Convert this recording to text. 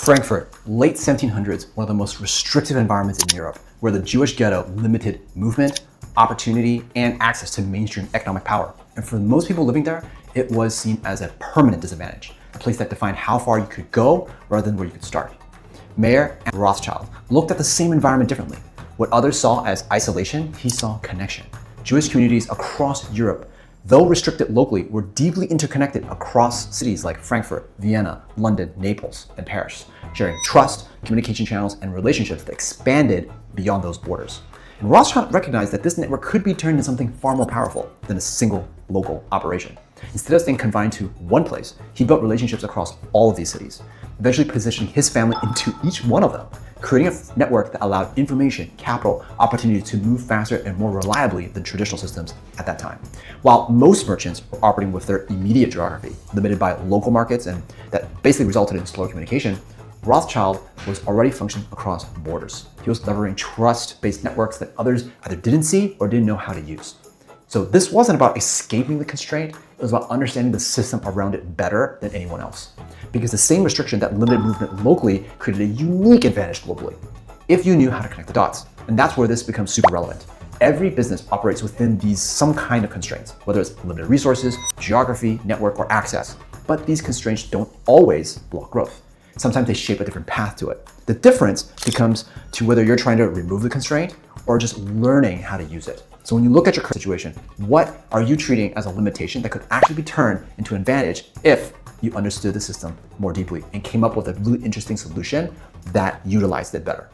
Frankfurt, late 1700s, one of the most restrictive environments in Europe, where the Jewish ghetto limited movement, opportunity, and access to mainstream economic power. And for most people living there, it was seen as a permanent disadvantage, a place that defined how far you could go rather than where you could start. Mayor Amschel Rothschild looked at the same environment differently. What others saw as isolation, he saw connection. Jewish communities across Europe, though restricted locally, were deeply interconnected across cities like Frankfurt, Vienna, London, Naples, and Paris, sharing trust, communication channels, and relationships that expanded beyond those borders. And Rothschild recognized that this network could be turned into something far more powerful than a single local operation. Instead of staying confined to one place, he built relationships across all of these cities, eventually positioning his family into each one of them, creating a network that allowed information, capital, opportunity to move faster and more reliably than traditional systems at that time. While most merchants were operating with their immediate geography, limited by local markets, and that basically resulted in slower communication, Rothschild was already functioning across borders. He was leveraging trust-based networks that others either didn't see or didn't know how to use. So this wasn't about escaping the constraint, it was about understanding the system around it better than anyone else. Because the same restriction that limited movement locally created a unique advantage globally, if you knew how to connect the dots. And that's where this becomes super relevant. Every business operates within these some kind of constraints, whether it's limited resources, geography, network, or access. But these constraints don't always block growth. Sometimes they shape a different path to it. The difference becomes to whether you're trying to remove the constraint or just learning how to use it. So when you look at your current situation, what are you treating as a limitation that could actually be turned into an advantage if you understood the system more deeply and came up with a really interesting solution that utilized it better?